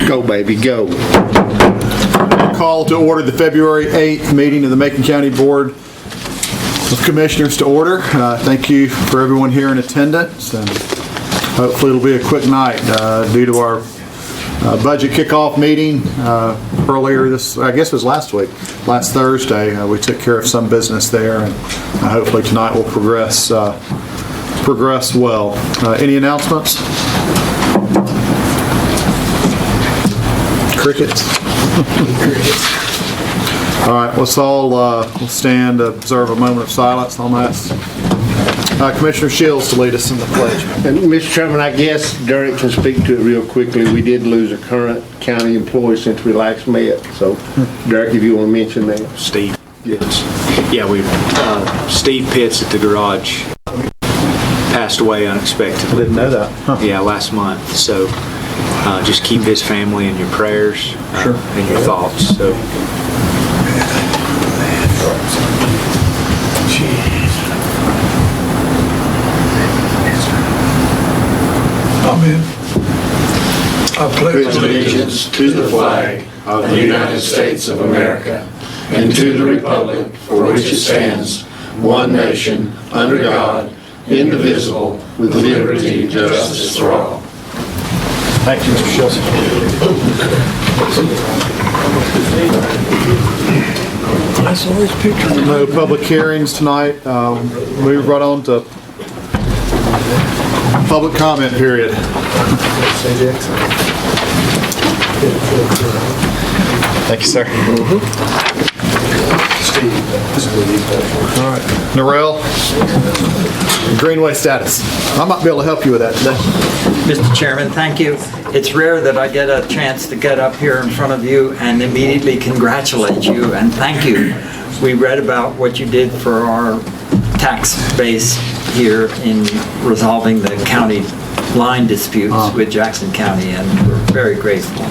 Go, baby, go. Call to order the February 8th meeting of the Macon County Board of Commissioners to order. Thank you for everyone here in attendance, and hopefully it'll be a quick night due to our budget kickoff meeting earlier this, I guess it was last Thursday. We took care of some business there, and hopefully tonight will progress well. Any announcements? Crickets. All right, let's all we'll stand, observe a moment of silence. I'll ask Commissioner Shields to lead us in the pledge. And Mr. Chairman, I guess Derek can speak to it real quickly. We did lose a current county employee since we last met. So, Derek, if you want to mention that. Steve. Yes. Yeah, Steve Pitts at the garage passed away unexpectedly. Didn't know that. Huh. Yeah, last month. So just keep his family in your prayers and your thoughts. So. Amen. I pledge allegiance to the flag of the United States of America and to the republic for which it stands, one nation, under God, indivisible, with liberty and justice for all. Thank you, Mr. Shields. I saw his picture. No public hearings tonight. Move right on to public comment period. Thank you, sir. All right, Narelle, Greenway status. I might be able to help you with that today. Mr. Chairman, thank you. It's rare that I get a chance to get up here in front of you and immediately congratulate you and thank you. We read about what you did for our tax base here in resolving the county line disputes with Jackson County, and we're very grateful.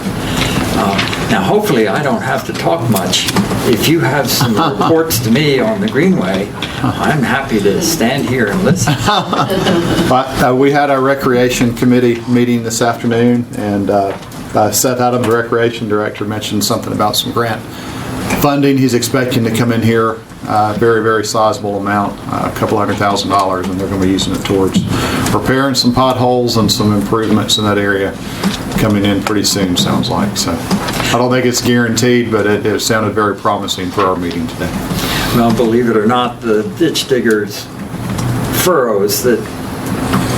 Now, hopefully, I don't have to talk much. If you have some reports to me on the Greenway, I'm happy to stand here and listen. We had our Recreation Committee meeting this afternoon, and Seth Adams, the Recreation Director, mentioned something about some grant funding. He's expecting to come in here, very, very sizable amount, a couple $100,000, and they're going to be using it towards repairing some potholes and some improvements in that area coming in pretty soon, sounds like. So I don't think it's guaranteed, but it sounded very promising for our meeting today. Well, believe it or not, the ditch diggers' furrows that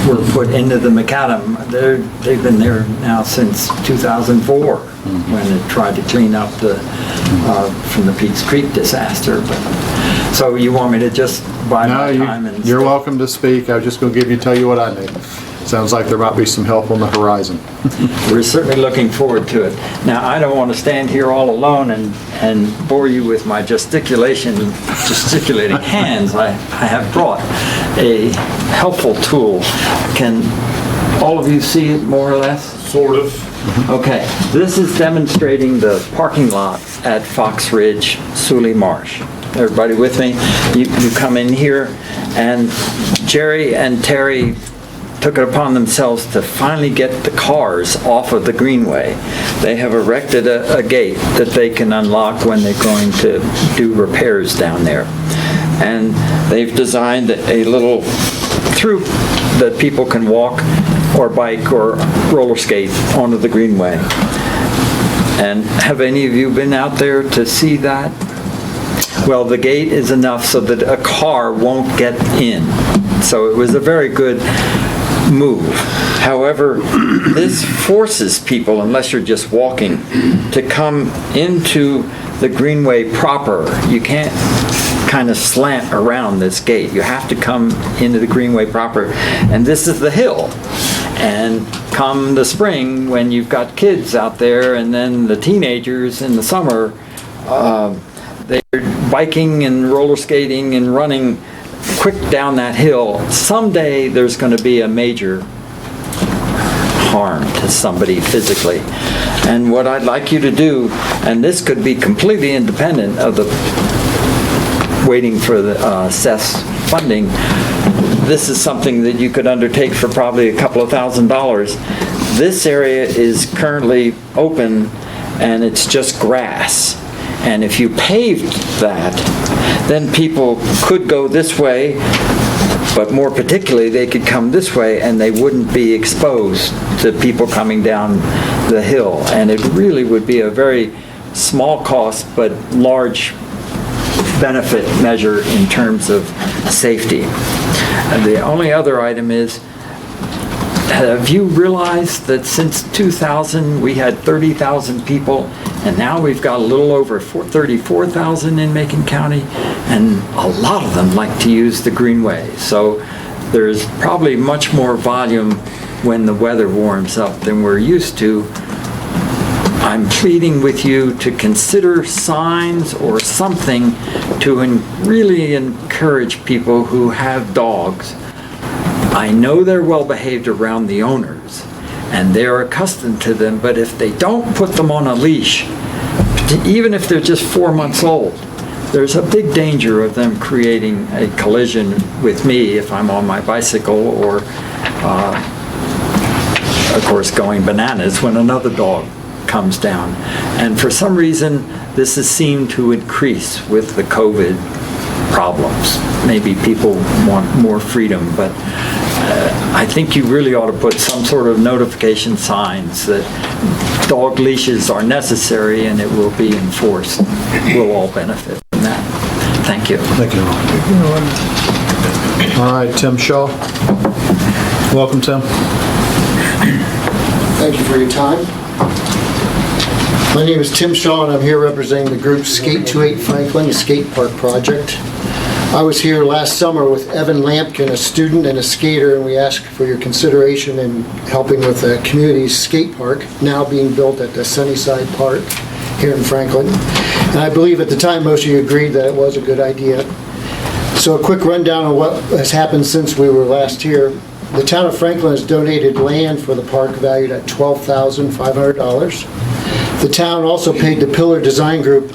were put into the macadam, they've been there now since 2004 when it tried to clean up from the Peaks Creek disaster. But, so you want me to just buy my time? You're welcome to speak. I was just going to tell you what I knew. Sounds like there might be some help on the horizon. We're certainly looking forward to it. Now, I don't want to stand here all alone and bore you with my gesticulating hands. I have brought a helpful tool. Can all of you see it more or less? Sort of. Okay, this is demonstrating the parking lot at Fox Ridge, Suley Marsh. Everybody with me? You come in here, and Jerry and Terry took it upon themselves to finally get the cars off of the Greenway. They have erected a gate that they can unlock when they're going to do repairs down there. And they've designed a little through that people can walk or bike or roller skate onto the Greenway. And have any of you been out there to see that? Well, the gate is enough so that a car won't get in. So it was a very good move. However, this forces people, unless you're just walking, to come into the Greenway proper. You can't kind of slant around this gate. You have to come into the Greenway proper. And this is the hill. And come the spring, when you've got kids out there, and then the teenagers in the summer, they're biking and roller skating and running quick down that hill. Someday there's going to be a major harm to somebody physically. And what I'd like you to do, and this could be completely independent of the waiting for the CES funding, this is something that you could undertake for probably a couple of $1,000s. This area is currently open and it's just grass. And if you paved that, then people could go this way, but more particularly, they could come this way and they wouldn't be exposed to people coming down the hill. And it really would be a very small cost, but large benefit measure in terms of safety. And the only other item is, have you realized that since 2000, we had 30,000 people, and now we've got a little over 34,000 in Macon County, and a lot of them like to use the greenway. So there's probably much more volume when the weather warms up than we're used to. I'm pleading with you to consider signs or something to really encourage people who have dogs. I know they're well behaved around the owners and they're accustomed to them, but if they don't put them on a leash, even if they're just 4 months old, there's a big danger of them creating a collision with me if I'm on my bicycle, or of course going bananas when another dog comes down. And for some reason, this has seemed to increase with the COVID problems. Maybe people want more freedom, but I think you really ought to put some sort of notification signs that dog leashes are necessary and it will be enforced. We'll all benefit from that. Thank you. Thank you. All right, Tim Shaw. Welcome, Tim. Thank you for your time. My name is Tim Shaw, and I'm here representing the group Skate 28 Franklin, a skate park project. I was here last summer with Evan Lampkin, a student and a skater, and we asked for your consideration in helping with the community's skate park, now being built at the Sunnyside Park here in Franklin. And I believe at the time most of you agreed that it was a good idea. So a quick rundown of what has happened since we were last here. The town of Franklin has donated land for the park valued at $12,500. The town also paid the Pillar Design Group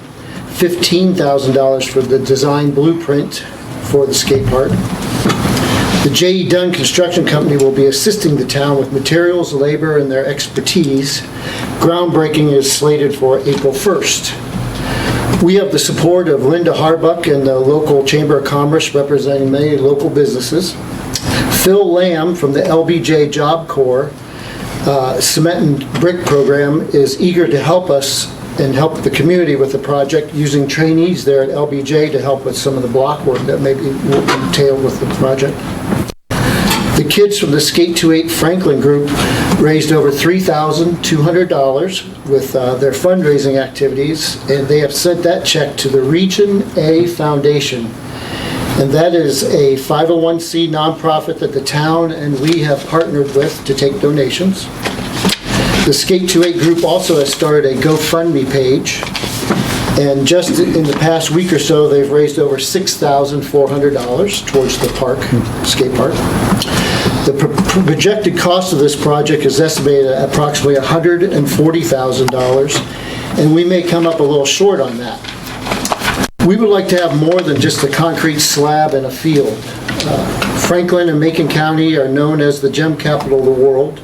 $15,000 for the design blueprint for the skate park. The J.E. Dunn Construction Company will be assisting the town with materials, labor, and their expertise. Groundbreaking is slated for April 1st. We have the support of Linda Harbuck and the local Chamber of Commerce representing many local businesses. Phil Lamb from the LBJ Job Corps Cement and Brick Program is eager to help us and help the community with the project, using trainees there at LBJ to help with some of the block work that may be entailed with the project. The kids from the Skate 28 Franklin group raised over $3,200 with their fundraising activities, and they have sent that check to the Region A Foundation. And that is a 501c nonprofit that the town and we have partnered with to take donations. The Skate 28 group also has started a GoFundMe page, and just in the past week or so, they've raised over $6,400 towards the park, skate park. The projected cost of this project is estimated at approximately $140,000, and we may come up a little short on that. We would like to have more than just a concrete slab and a field. Franklin and Macon County are known as the gem capital of the world,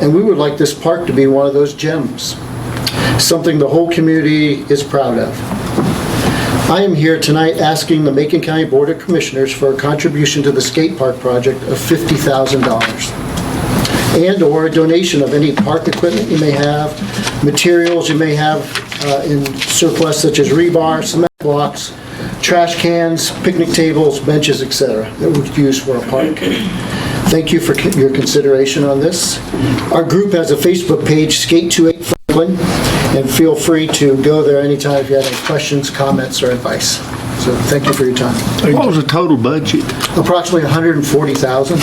and we would like this park to be one of those gems, something the whole community is proud of. I am here tonight asking the Macon County Board of Commissioners for a contribution to the skate park project of $50,000, and or a donation of any park equipment you may have, materials you may have in surplus such as rebar, cement blocks, trash cans, picnic tables, benches, etc. that we could use for a park. Thank you for your consideration on this. Our group has a Facebook page, Skate 28 Franklin, and feel free to go there anytime if you have any questions, comments, or advice. So thank you for your time. What was the total budget? Approximately $140,000.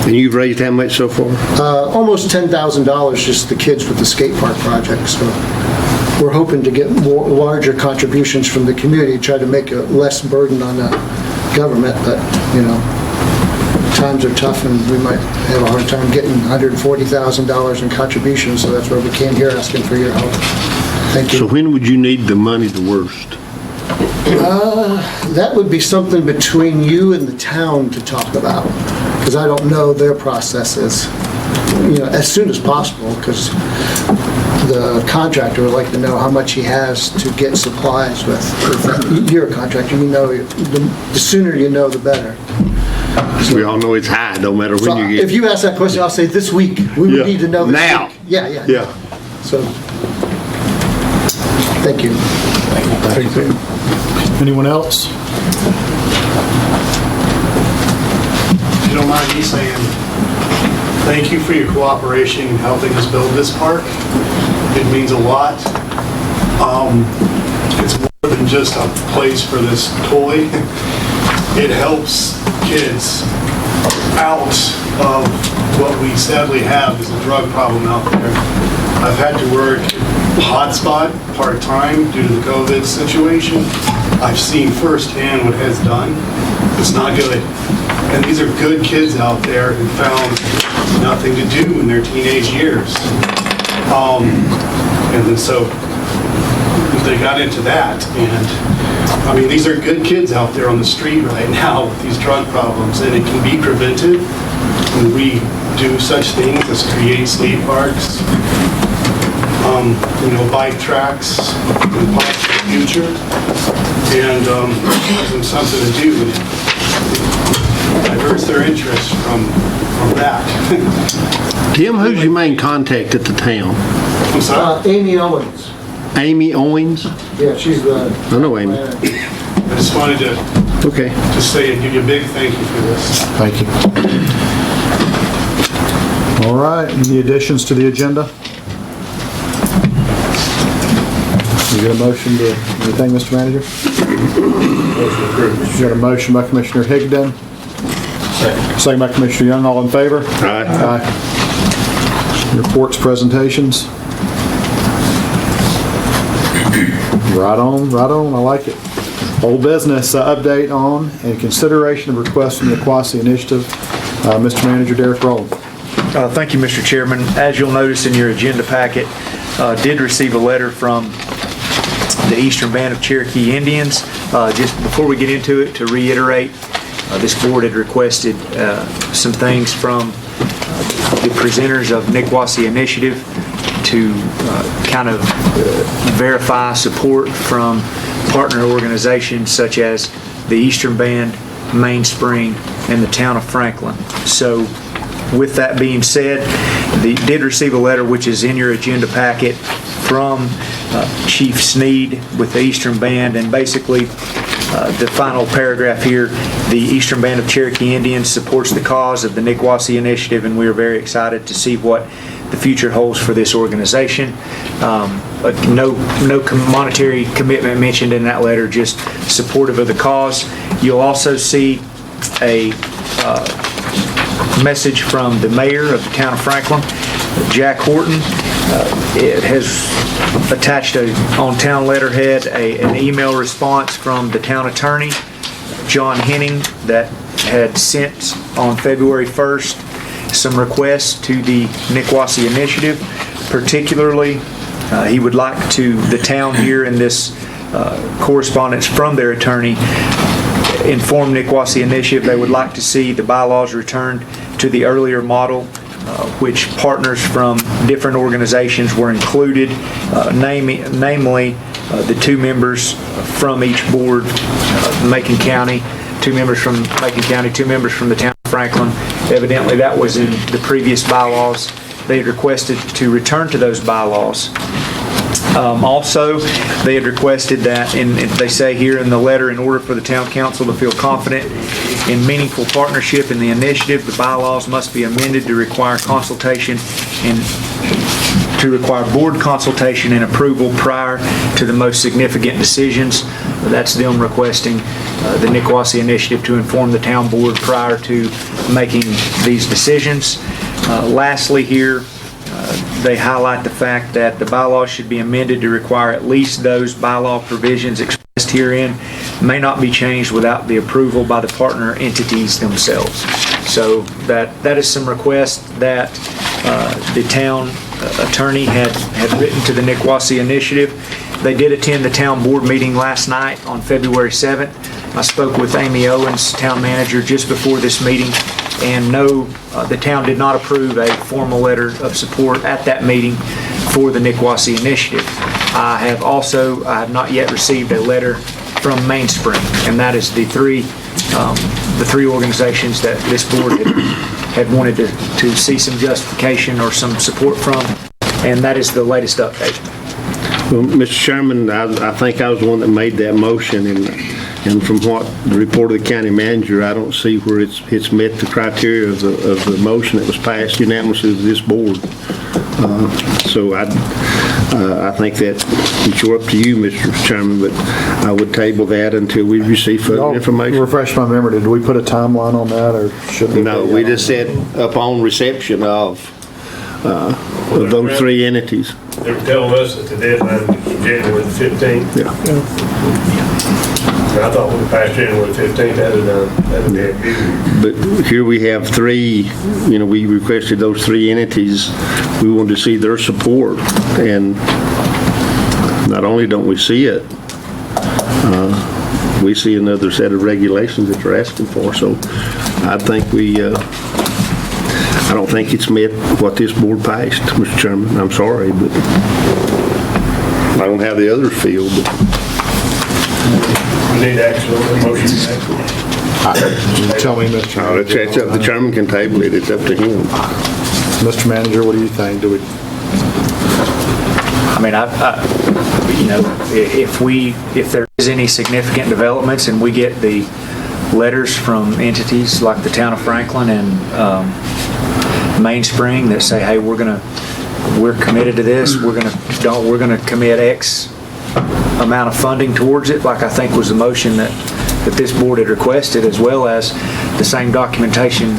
And you've raised how much so far? Almost $10,000 just the kids with the skate park project. So we're hoping to get more larger contributions from the community, try to make a less burden on the government, but you know, times are tough and we might have a hard time getting $140,000 in contributions, so that's why we came here asking for your help. Thank you. So when would you need the money the worst? That would be something between you and the town to talk about, because I don't know their processes. as soon as possible, because the contractor would like to know how much he has to get supplies with. If you're a contractor, the sooner you know, the better. We all know it's high, no matter So when you get. if you ask that question, I'll say this week. We would need to know this Now. week. Yeah. Yeah. So, thank you. Thank you. Anyone else? If you don't mind me saying, thank you for your cooperation in helping us build this park. It means a lot. It's more than just a place for this toy. It helps kids out of what we sadly have is a drug problem out there. I've had to work hotspot part-time due to the COVID situation. I've seen firsthand what it has done. It's not good. And these are good kids out there who found nothing to do in their teenage years. And then so they got into that. And I mean, these are good kids out there on the street right now with these drug problems, and it can be prevented when we do such things as create skate parks, bike tracks in the possible future, and give them something to do and diverts their interest from that. Tim, who's your main contact at the town? I'm sorry? Amy Owens. Amy Owens? Yeah, she's the... I know Amy. I just wanted to Okay. just say and give you a big thank you for this. Thank you. All right, any additions to the agenda? You got a motion to, anything, Mr. Manager? You got a motion by Commissioner Higdon. Second by Commissioner Young, all in favor? Aye. Aye. Reports, presentations. Right on, I like it. Old business, update on and consideration of request from the Niquosi Initiative. Mr. Manager, Derek Rowland. Thank you, Mr. Chairman. As you'll notice in your agenda packet, did receive a letter from the Eastern Band of Cherokee Indians. Just before we get into it, to reiterate, this board had requested some things from the presenters of Niquosi Initiative to kind of verify support from partner organizations such as the Eastern Band, Mainspring, and the town of Franklin. So with that being said, they did receive a letter which is in your agenda packet from Chief Sneed with the Eastern Band, and basically the final paragraph here, the Eastern Band of Cherokee Indians supports the cause of the Niquosi Initiative, and we are very excited to see what the future holds for this organization. No monetary commitment mentioned in that letter, just supportive of the cause. You'll also see a message from the mayor of the town of Franklin, Jack Horton. It has attached on town letterhead an email response from the town attorney, John Henning, that had sent on February 1st some requests to the Niquosi Initiative. Particularly, he would like the town here in this correspondence from their attorney inform Niquosi Initiative they would like to see the bylaws returned to the earlier model, which partners from different organizations were included, namely the two members from each board, Macon County, 2 members from Macon County, 2 members from the town of Franklin. Evidently that was in the previous bylaws. They had requested to return to those bylaws. Also, they had requested that, and they say here in the letter, in order for the town council to feel confident in meaningful partnership in the initiative, the bylaws must be amended to require consultation and to require board consultation and approval prior to the most significant decisions. That's them requesting the Niquosi Initiative to inform the town board prior to making these decisions. Lastly here, they highlight the fact that the bylaws should be amended to require at least those bylaw provisions expressed herein may not be changed without the approval by the partner entities themselves. So that is some requests that the town attorney had written to the Niquosi Initiative. They did attend the town board meeting last night on February 7th. I spoke with Amy Owens, town manager, just before this meeting, and no, the town did not approve a formal letter of support at that meeting for the Nicoasi initiative. I have not yet received a letter from Mainspring, and that is the three organizations that this board had wanted to see some justification or some support from, and that is the latest update. Well, Mr. Chairman, I think I was the one that made that motion, and from what the report of the county manager, I don't see where it's met the criteria of the motion that was passed unanimously to this board. So I think that it's up to you, Mr. Chairman, but I would table that until we receive further information. Refresh my memory, did we put a timeline on that, or should we? No, we just said upon reception of those three entities. They were telling us that the deadline was January the 15th. Yeah. And I thought when we passed January the 15th, that'd be. But here we have three, we requested those three entities. We wanted to see their support, and not only don't we see it, we see another set of regulations that they're asking for. So I think I don't think it's met what this board passed, Mr. Chairman. I'm sorry, but I don't have the others feel. But We need action on the motion. Tell me, Mr. Chairman. it's up, the chairman can table it. It's up to him. Mr. Manager, what do you think? Do we? I mean, if there is any significant developments and we get the letters from entities like the town of Franklin and Mainspring that say, hey, we're committed to this, we're gonna commit X amount of funding towards it, like I think was the motion that this board had requested, as well as the same documentation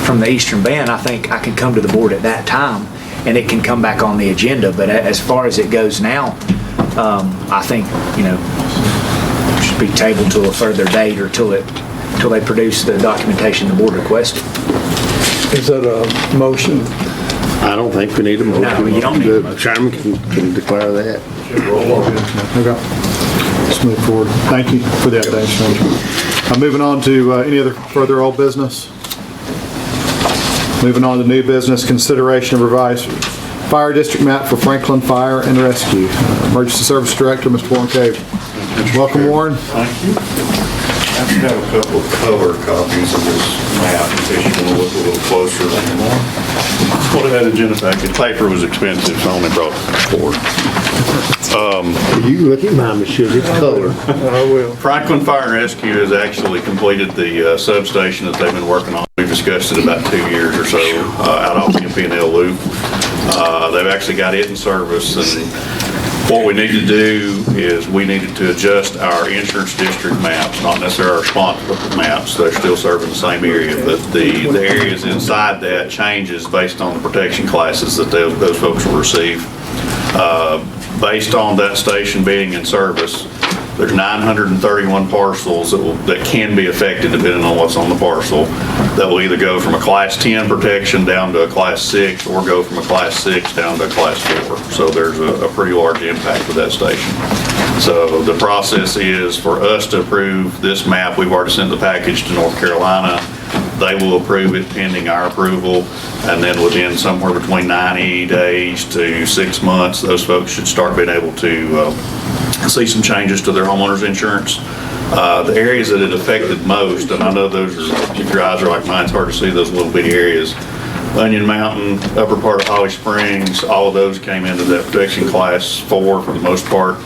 from the Eastern Band, I think I can come to the board at that time and it can come back on the agenda. But as far as it goes now, I think, it should be tabled to a further date or till they produce the documentation the board requested. Is that a motion? I don't think we need a motion. No, you don't need a The motion. chairman can declare that. Okay. Let's move forward. Thank you for the update, Manager. Moving on to any other further old business. Moving on to new business, consideration of revised fire district map for Franklin Fire and Rescue. Emergency Service Director, Mr. Warren Cave. Welcome, Warren. Thank you. I actually have a couple of color copies of this map in case you want to look a little closer. What I had agenda packet. Paper was expensive, so I only brought 4. You look at mine, Michelle, it's color. I will. Franklin Fire and Rescue has actually completed the substation that they've been working on. We've discussed it about 2 years or so out off the MP&L loop. They've actually got it in service, and what we need to do is we needed to adjust our insurance district maps, not necessarily our sponsor maps. They're still serving the same area, but the areas inside that changes based on the protection classes that those folks will receive. Based on that station being in service, there's 931 parcels that can be affected depending on what's on the parcel, that will either go from a class 10 protection down to a class 6 or go from a class 6 down to a class 4. So there's a pretty large impact with that station. So the process is for us to approve this map. We've already sent the package to North Carolina. They will approve it pending our approval, and then within somewhere between 90 days to 6 months, those folks should start being able to see some changes to their homeowner's insurance. The areas that it affected most, and I know those are, if your eyes are like mine, it's hard to see those little bitty areas. Onion Mountain, upper part of Holly Springs, all of those came into that protection class 4 for the most part.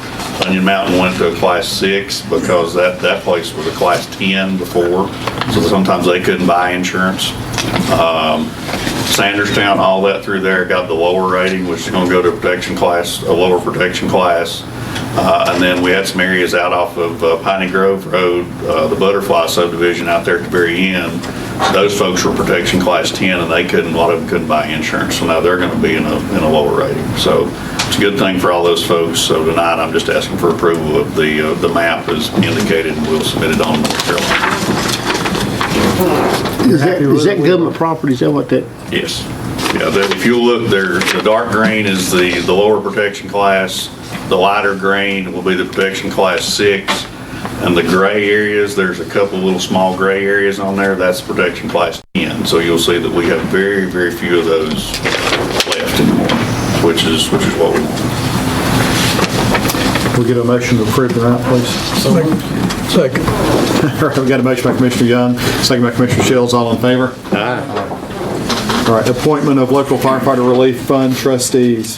Onion Mountain went to a class 6 because that place was a class 10 before, so sometimes they couldn't buy insurance. Sanderstown, all that through there got the lower rating, which is going to go to a lower protection class. And then we had some areas out off of Piney Grove Road, the Butterfly subdivision out there at the very end. Those folks were protection class 10, and a lot of them couldn't buy insurance. So now they're going to be in a lower rating. So it's a good thing for all those folks. So tonight I'm just asking for approval of the map as indicated, and we'll submit it on North Carolina. Is that government property? Is that what that? Yes. Yeah, if you look there, the dark green is the lower protection class. The lighter green will be the protection class 6. And the gray areas, there's a couple little small gray areas on there, that's protection class 10. So you'll see that we have very, very few of those left anymore, which is what we want. We'll get a motion to approve the route, please. Second. All right, we got a motion by Commissioner Young, second by Commissioner Shields. All in favor? All right, appointment of local firefighter relief fund trustees.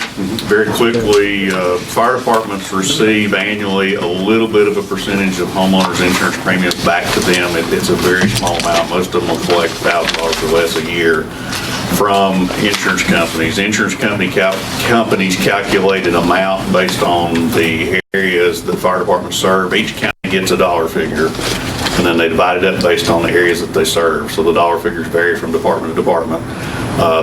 Very quickly, fire departments receive annually a little bit of a percentage of homeowners' insurance premiums back to them. It's a very small amount. Most of them will collect $1,000 or less a year from insurance companies. Insurance companies calculate an amount based on the areas that fire departments serve. Each county gets a dollar figure, and then they divide it up based on the areas that they serve. So the dollar figures vary from department to department.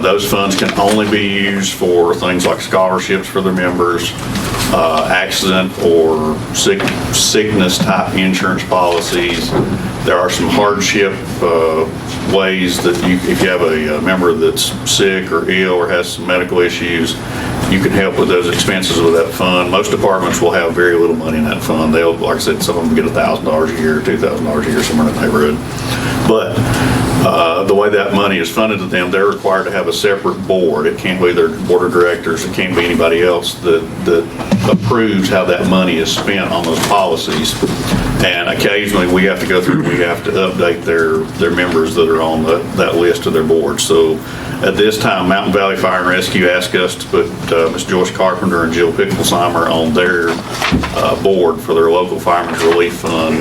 Those funds can only be used for things like scholarships for their members, accident or sickness type insurance policies. There are some hardship ways that if you have a member that's sick or ill or has some medical issues, you can help with those expenses with that fund. Most departments will have very little money in that fund. They'll, like I said, some of them get $1,000 a year, $2,000 a year, somewhere in the neighborhood. But the way that money is funded to them, they're required to have a separate board. It can't be their board of directors. It can't be anybody else that approves how that money is spent on those policies. And occasionally we have to go through, we have to update their members that are on that list of their board. So at this time, Mountain Valley Fire and Rescue asked us to put Ms. Joyce Carpenter and Jill Picklesheimer on their board for their local Fireman's Relief Fund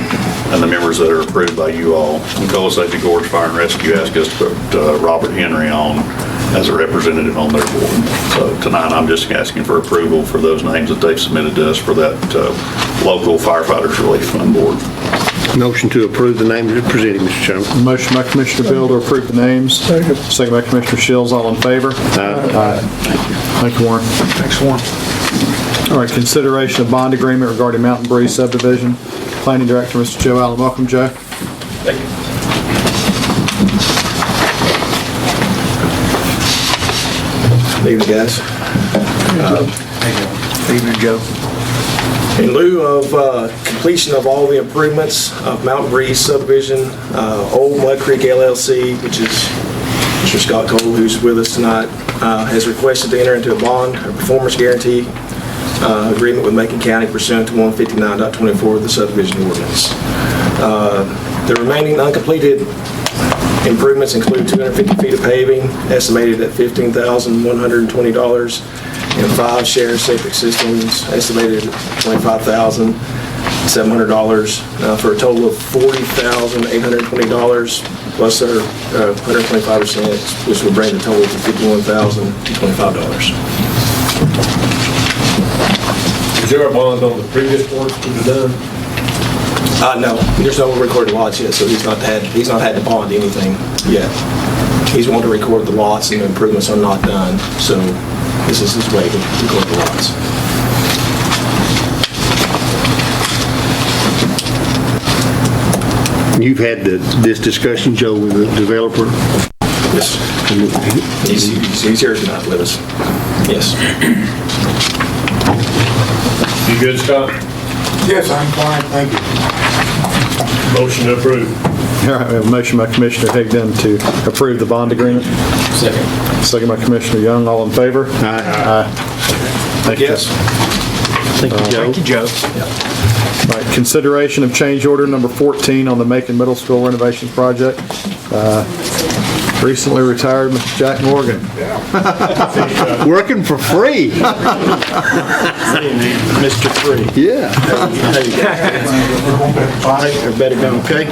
and the members that are approved by you all. Nicola Safety Gorge Fire and Rescue asked us to put Robert Henry on as a representative on their board. So tonight I'm just asking for approval for those names that they've submitted to us for that local Firefighters Relief Fund board. Motion to approve the names as presented, Mr. Chairman. Motion by Commissioner Bill to approve the names. Second by Commissioner Shields. All in favor? Aye. Thank you, Warren. Thanks, Warren. All right, consideration of bond agreement regarding Mountain Breeze subdivision. Planning Director, Mr. Joe Allen. Welcome, Joe. Thank you. Evening, guys. Evening, Joe. In lieu of completion of all the improvements of Mountain Breeze subdivision, Old Mud Creek LLC, which is Mr. Scott Cole, who's with us tonight, has requested to enter into a bond, a performance guarantee agreement with Macon County pursuant to 159.24 of the subdivision ordinance. The remaining uncompleted improvements include 250 feet of paving, estimated at $15,120, and 5 shared septic systems, estimated at $25,700, for a total of $40,820, plus our 125%, which would bring the total to $51,025. Is there a bond on the previous work that was done? No, there's no recorded lots yet, so he's not had to bond anything yet. He's wanting to record the lots and the improvements are not done, so this is his way to record the lots. You've had this discussion, Joe, with the developer? Yes. He's here tonight with us. Yes. You good, Scott? Yes, I'm fine, thank you. Motion to approve. All right, we have a motion by Commissioner Higdon to approve the bond agreement. Second. Second by Commissioner Young. All in favor? Aye. Thank you. Yes. Thank you, Joe. Thank you, Joe. All right, consideration of change order number 14 on the Macon Middle School renovation project. Recently retired Mr. Jack Morgan. Working for free. Mr. Free. Yeah. Everybody been okay?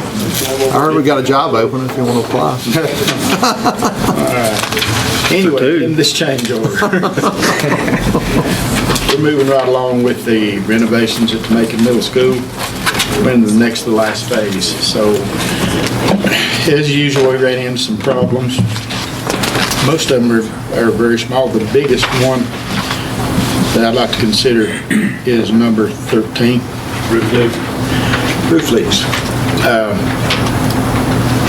I heard we got a job open if you want to apply. Anyway, in this change order, we're moving right along with the renovations at the Macon Middle School. We're in the next to the last phase. So, as usual, we ran into some problems. Most of them are very small. The biggest one that I'd like to consider is number 13. Roof leaks.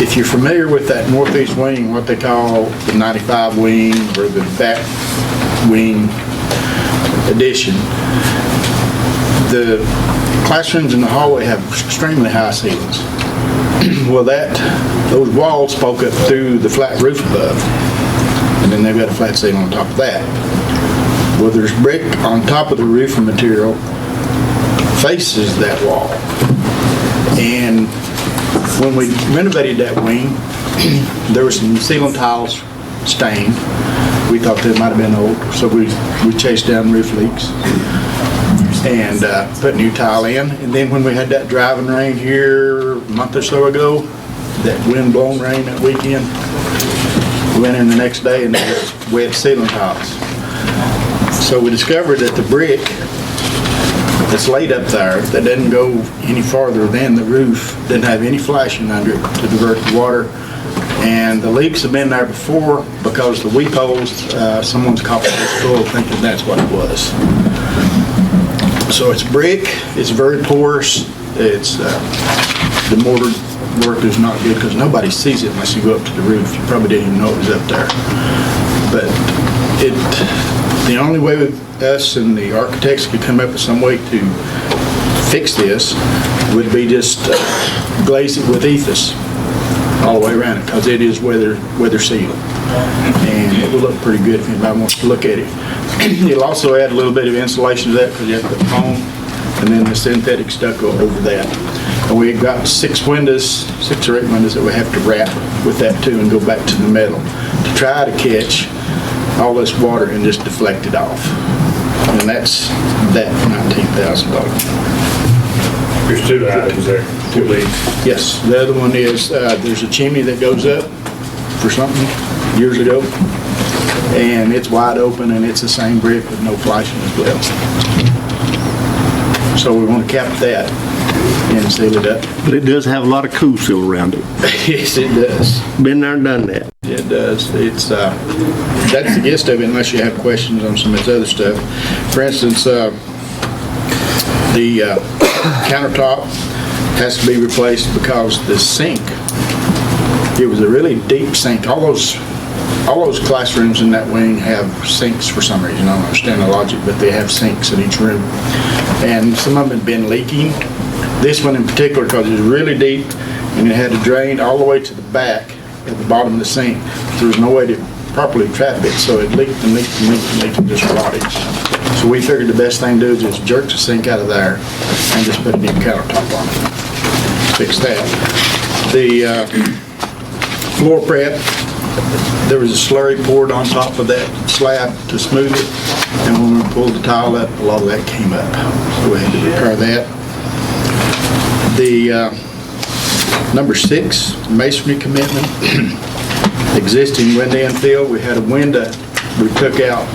If you're familiar with that northeast wing, what they call the 95 wing or the back wing addition, the classrooms in the hallway have extremely high ceilings. Well, those walls spoke up through the flat roof above, and then they've got a flat ceiling on top of that. Well, there's brick on top of the roofing material faces that wall. And when we renovated that wing, there were some ceiling tiles stained. We thought they might have been old, so we chased down roof leaks and put new tile in. And then when we had that driving rain here a month or so ago, that wind-blown rain that weekend, we went in the next day and there was wet ceiling tiles. So we discovered that the brick that's laid up there that doesn't go any farther than the roof didn't have any flashing under it to divert the water. And the leaks have been there before because the weep holes, someone's coffee was full thinking that's what it was. So it's brick, it's very porous, it's, the mortar work is not good because nobody sees it unless you go up to the roof. You probably didn't even know it was up there. But the only way us and the architects could come up with some way to fix this would be just glaze it with ethos all the way around it, because it is weather sealed, and it will look pretty good if anybody wants to look at it. It'll also add a little bit of insulation to that because you have to put foam and then the synthetic stucco over that. And we've got 6 or 8 windows that we have to wrap with that too and go back to the metal to try to catch all this water and just deflect it off. And that's that $19,000. There's 2 items there, 2 leaks. Yes, the other one is, there's a chimney that goes up for something years ago, and it's wide open, and it's the same brick with no flashing as well. So we want to cap that and seal it up. But it does have a lot of cool seal around it. Yes, it does. Been there and done that. It does. It's, that's the gist of it, unless you have questions on some of this other stuff. For instance, the countertop has to be replaced because the sink, it was a really deep sink. All those classrooms in that wing have sinks for some reason. I don't understand the logic, but they have sinks in each room. And some of them had been leaking. This one in particular, because it was really deep and it had to drain all the way to the back at the bottom of the sink. There was no way to properly trap it, so it leaked and leaked and leaked and leaked and just rotted. So we figured the best thing to do is just jerk the sink out of there and just put a new countertop on it. Fix that. The floor prep, there was a slurry poured on top of that slab to smooth it, and when we pulled the tile up, a lot of that came up. So we had to repair that. The number 6, masonry commitment. Existing window and fill, we had a window we took out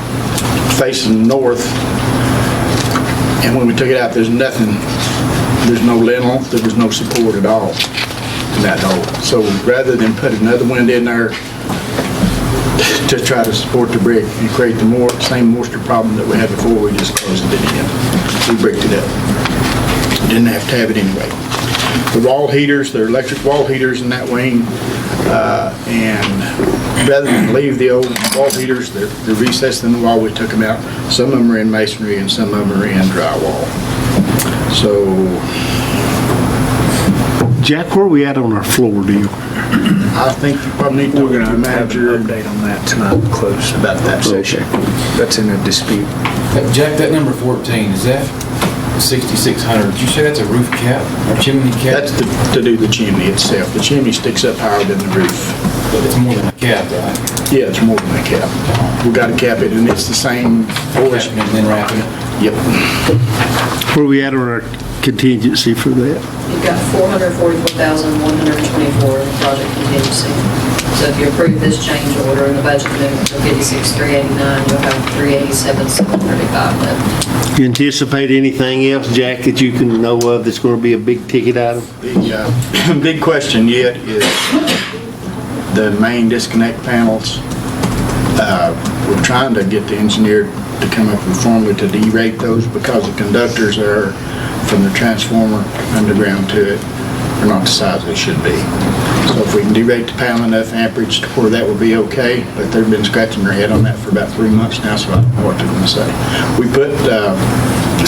facing north, and when we took it out, there's nothing, there's no lintel, there was no support at all in that hole. So rather than put another window in there to try to support the brick and create the same moisture problem that we had before, we just closed it in. We bricked it up. Didn't have to have it anyway. The wall heaters, they're electric wall heaters in that wing, and rather than leave the old wall heaters, they're recessed in the wall. We took them out. Some of them are in masonry and some of them are in drywall. So, Jack, where are we at on our floor deal? I think you probably need to We're talk to going the to have manager an update on that tonight, close. about that section. That's in a dispute. Jack, that number 14, is that 6,600? Did you say that's a roof cap or chimney cap? That's to do the chimney itself. The chimney sticks up higher than the roof. But it's more than a cap, right? Yeah, it's more than a cap. We've got to cap it, and it's the same force. Capping and then wrapping it? Yep. Where are we at on our contingency for that? You've got $444,124 in project contingency. So if you approve this change order and the budget amendment for $56,389, you'll have $387,735 left. You anticipate anything else, Jack, that you can know of that's going to be a big ticket item? The big question yet is the main disconnect panels. We're trying to get the engineer to come up with a formula to derate those because the conductors are from the transformer underground to it are not the size they should be. So if we can derate the panel enough amperage to where that will be okay, but they've been scratching their head on that for about 3 months now, so I don't know what they're going to say. We put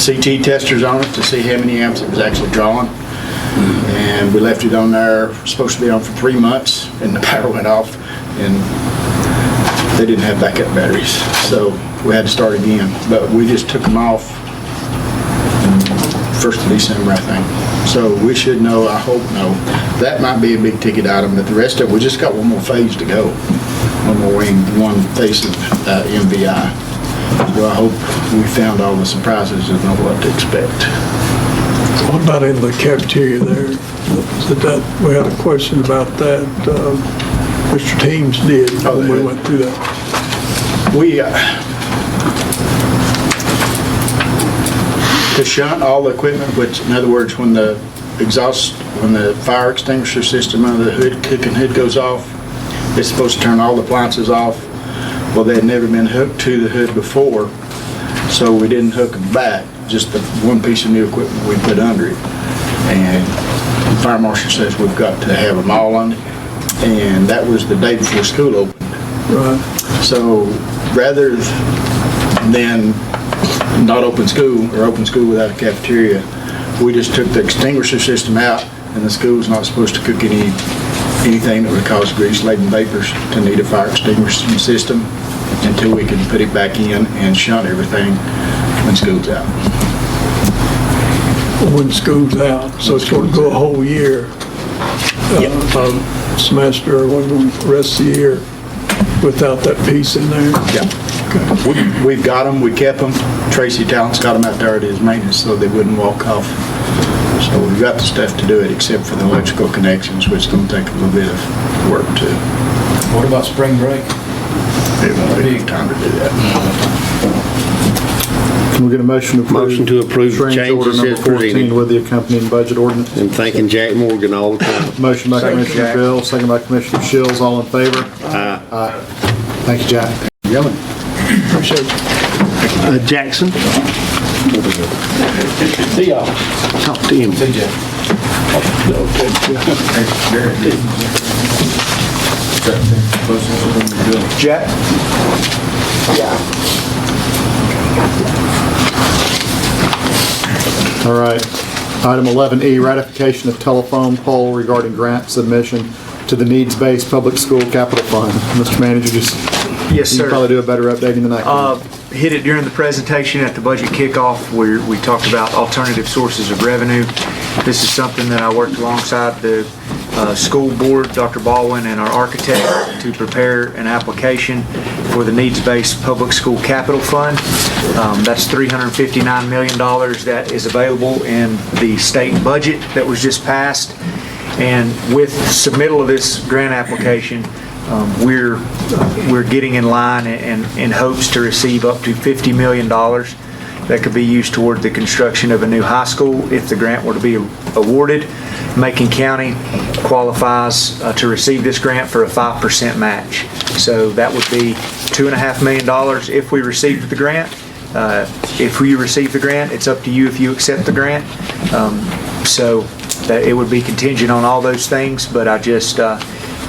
CT testers on it to see how many amps it was actually drawing. And we left it on there, supposed to be on for 3 months, and the power went off, and they didn't have backup batteries, so we had to start again. But we just took them off 1st of December, I think. So we should know, I hope know. That might be a big ticket item, but the rest of it, we just got one more phase to go. One more wing, one phase of MVI. So I hope we found all the surprises and know what to expect. What about in the cafeteria there? We had a question about that. Mr. Teams did when we went through that. To shunt all the equipment, which in other words, when the fire extinguisher system under the hood, cooking hood goes off, it's supposed to turn all the appliances off. Well, they had never been hooked to the hood before, so we didn't hook them back, just the one piece of new equipment we put under it. And the fire marshal says we've got to have them all on it, and that was the day before school opened. Right. So rather than not open school or open school without a cafeteria, we just took the extinguisher system out, and the school's not supposed to cook anything that would cause grease-laden vapors to need a fire extinguishing system until we can put it back in and shunt everything when school's out. When school's out, so it's going to go a whole year, semester or the rest of the year without that piece in there? Yeah. We've got them, we kept them. Tracy Talent's got them out there at his maintenance so they wouldn't walk off. So we've got the stuff to do it except for the electrical connections, which is going to take a little bit of work too. What about spring break? It won't take time to do that. Can we get a motion to approve? Motion to approve Change order changes number as 14 presented. with the accompanying budget ordinance. And thanking Jack Morgan all the time. Motion by Second, Commissioner Jack. Bill, second by Commissioner Shields, all in favor? Aye. Aye. Thank you, Jack. Yelling. Appreciate it. Jackson, See y'all. talk to him. Say, Jeff. Jack? All right. Item 11E, ratification of telephone poll regarding grant submission to the needs-based public school capital fund. Mr. Manager, just, Yes, you sir. can probably do a better updating than I can. Hit it during the presentation at the budget kickoff where we talked about alternative sources of revenue. This is something that I worked alongside the school board, Dr. Baldwin, and our architect to prepare an application for the needs-based public school capital fund. That's $359 million that is available in the state budget that was just passed. And with submittal of this grant application, we're getting in line and in hopes to receive up to $50 million that could be used toward the construction of a new high school if the grant were to be awarded. Macon County qualifies to receive this grant for a 5% match. So that would be $2.5 million if we received the grant. If we receive the grant, it's up to you if you accept the grant. So that it would be contingent on all those things, but I just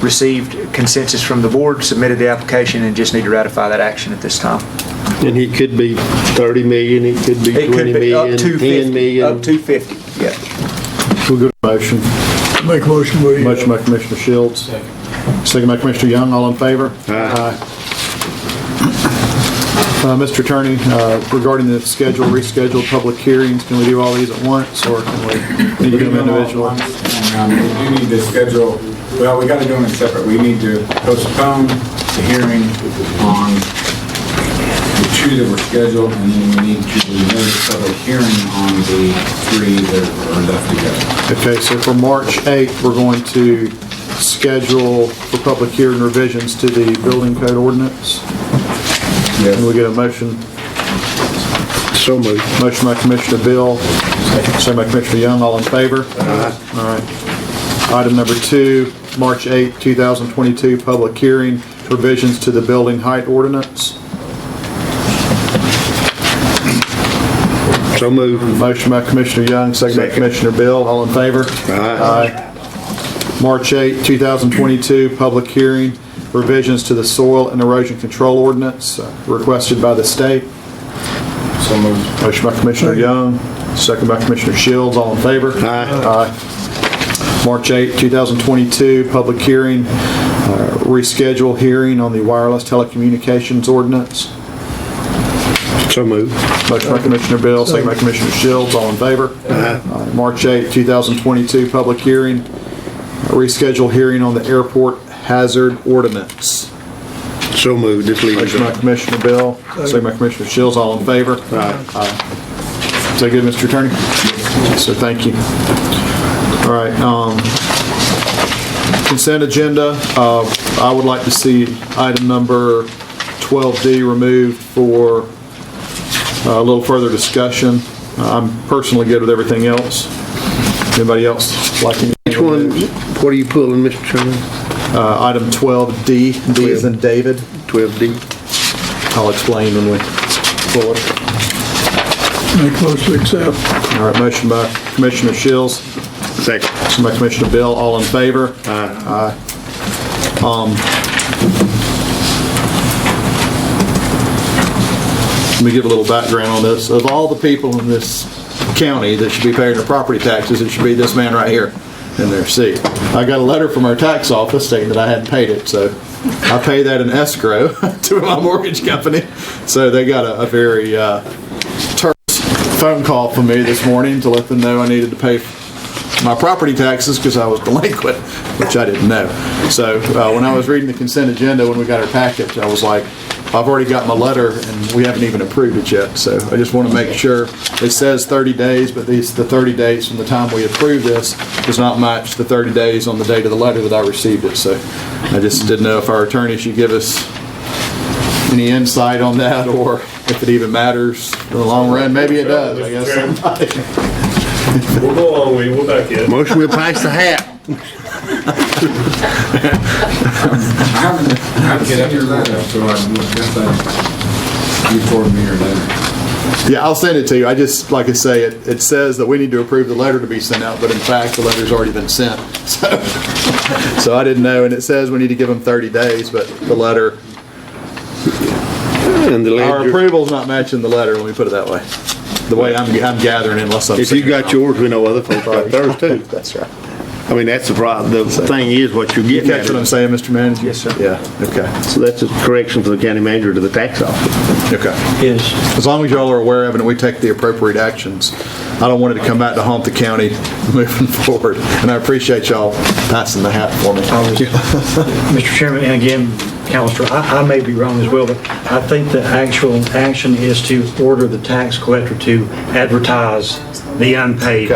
received consensus from the board, submitted the application, and just need to ratify that action at this time. And it could be 30 million, it could be It 20 could be up million, to 10 50, million. up to 50, yeah. We'll go to motion. Make a motion, we... Motion by Commissioner Shields. Second by Commissioner Young, all in favor? Aye. Mr. Attorney, regarding the rescheduled public hearings, can we do all these at once, or can we need to do them individually? We do need to schedule, well, we got to do them separate. We need to postpone the hearing on the two that were scheduled, and then we need to notice a public hearing on the three that are left to go. Okay, so for March 8th, we're going to schedule for public hearing revisions to the building code ordinance. Yes. Can we get a motion? So moved. Motion by Commissioner Bill, second by Commissioner Young, all in favor? Aye. All right. Item number 2, March 8th, 2022, public hearing, revisions to the building height ordinance. So moved. Motion by Commissioner Young, second by Commissioner Bill, all in favor? Aye. March 8th, 2022, public hearing, revisions to the soil and erosion control ordinance requested by the state. So moved. Motion by Commissioner Young, second by Commissioner Shields. All in favor? Aye. March 8, 2022, public hearing, reschedule hearing on the wireless telecommunications ordinance. So moved. Motion by Commissioner Bill, second by Commissioner Shields. All in favor? Aye. March 8, 2022, public hearing, reschedule hearing on the airport hazard ordinance. So moved. Just leave Motion by it. Commissioner Bill, second by Commissioner Shields. All in favor? Aye. Is that good, Mr. Attorney? Yes, sir. Thank you. All right. Consent agenda. I would like to see item number 12D removed for a little further discussion. I'm personally good with everything else. Anybody else like anything? Which one, what are you pulling, Mr. Chairman? Item 12D, D as in David. 12D. I'll explain when we pull it. Make motion to accept. All right, motion by Commissioner Shields, Second. second by Commissioner Bill, all in favor? Aye. Let me give a little background on this. Of all the people in this county that should be paying their property taxes, it should be this man right here in their seat. I got a letter from our tax office stating that I hadn't paid it, so I pay that in escrow to my mortgage company. So they got a very terse phone call from me this morning to let them know I needed to pay my property taxes because I was delinquent, which I didn't know. So when I was reading the consent agenda when we got our package, I was like, I've already got my letter and we haven't even approved it yet. So I just want to make sure, it says 30 days, but the 30 days from the time we approve this does not match the 30 days on the date of the letter that I received it. So I just didn't know if our attorney should give us any insight on that, or if it even matters in the long run. Maybe it does, I guess. We'll go on, we'll back in. Motion will pass the hat. I haven't seen your letter, so I guess that you forwarded me your letter. Yeah, I'll send it to you. I just, like I say, it says that we need to approve the letter to be sent out, but in fact, the letter's already been sent. So I didn't know, and it says we need to give them 30 days, but the letter, And the our ledger. approval's not matching the letter, let me put it that way. The way I'm gathering it, unless I'm. If you got yours, we know other folks got theirs too. That's right. I mean, that's the problem. The thing is what you're You getting catch at. what I'm saying, Mr. Manager? Yes, sir. Yeah, okay. So that's a correction for the county manager to the tax office. Okay. Yes. As long as y'all are aware of it and we take the appropriate actions, I don't want it to come back to haunt the county moving forward. And I appreciate y'all passing the hat for me. Mr. Chairman, and again, Counselor, I may be wrong as well, but I think the actual action is to order the tax collector to advertise the unpaid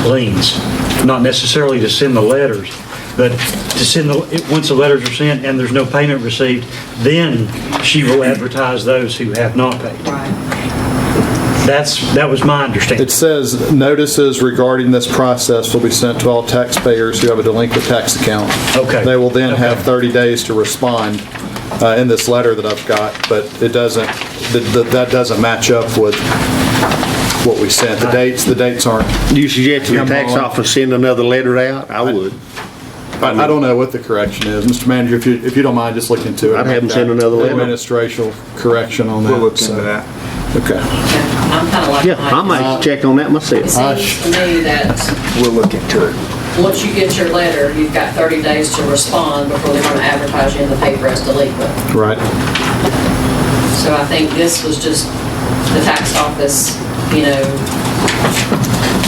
liens, not necessarily to send the letters, but to send once the letters are sent and there's no payment received, then she will advertise those who have not paid. That was my understanding. It says notices regarding this process will be sent to all taxpayers who have a delinquent tax account. Okay. They will then have 30 days to respond in this letter that I've got, but it doesn't, that doesn't match up with what we sent. The dates aren't. Do you suggest to the tax office send another letter out? I would. I don't know what the correction is. Mr. Manager, if you don't mind, just look into it. I'd have them send another letter. Administrative correction on that. We'll look into that. Okay. I'm kind of like. Yeah, I might check on that myself. It seems to me that We'll look into it. once you get your letter, you've got 30 days to respond before they're going to advertise you in the paper as delinquent. Right. So I think this was just the tax office,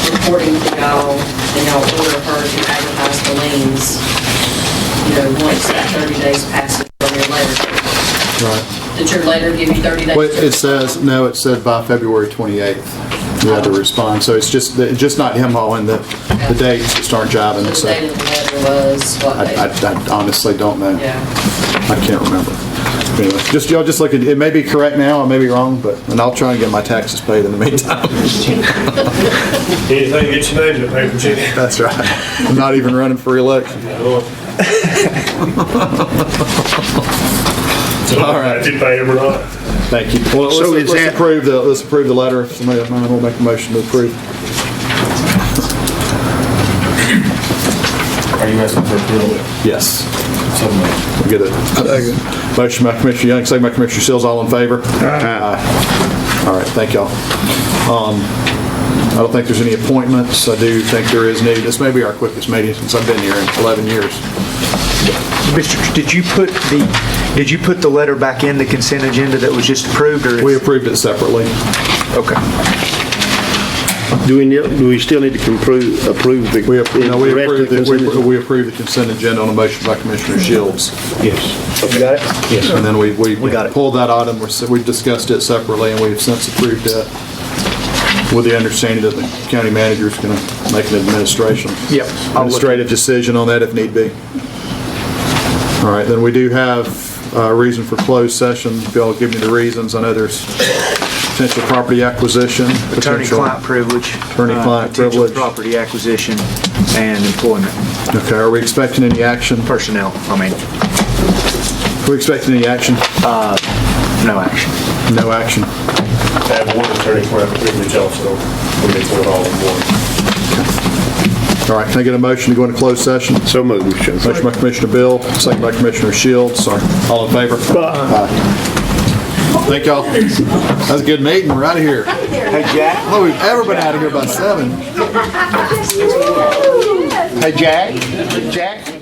reporting to y'all, and y'all order her to advertise the liens, once that 30 days passes from your letter. Right. Did your letter give you 30 days? Well, it said by February 28th, you had to respond. So it's just not him hauling the dates, just aren't jiving. The date of the letter was what date? I honestly don't know. Yeah. I can't remember. Anyway, y'all just look at, it may be correct now, I may be wrong, and I'll try and get my taxes paid in the meantime. Anything to get your name in the paper, Jimmy. That's right. I'm not even running for re-election. All right. Did you pay him or not? Thank you. Well, let's approve the letter. If somebody of mine will make a motion to approve. Are you asking for approval? Yes. So moved. We'll get it. Motion by Commissioner Young, second by Commissioner Sills, all in favor? Aye. All right, thank y'all. I don't think there's any appointments. I do think there is need. This may be our quickest meeting since I've been here in 11 years. Mr., did you put the letter back in the consent agenda that was just approved, or? We approved it separately. Okay. Do we still need to approve the? We rest of approved the consent agenda? we approved the consent agenda on a motion by Commissioner Shields. Yes. You got it? Yes. And then we got it. pulled that item, we've discussed it separately, and we've since approved it with the understanding that the county manager is going to make an administrative decision on that if need be. All right, then we do have a reason for closed session. If y'all give me the reasons, I know there's potential property acquisition. Attorney-client privilege. Attorney-client privilege. Potential property acquisition and employment. Okay, are we expecting any action? Personnel, I mean. Are we expecting any action? No action. No action. I have one attorney-client privilege also, when they put it all in one. All right, can I get a motion to go into closed session? So moved, Mr. Chairman. Motion by Commissioner Bill, second by Commissioner Shields. Sorry. All in favor? Aye. Thank y'all. That was a good meeting. We're out of here. Hey, Jack. Well, we've ever been out of here by 7. Hey, Jack? Jack?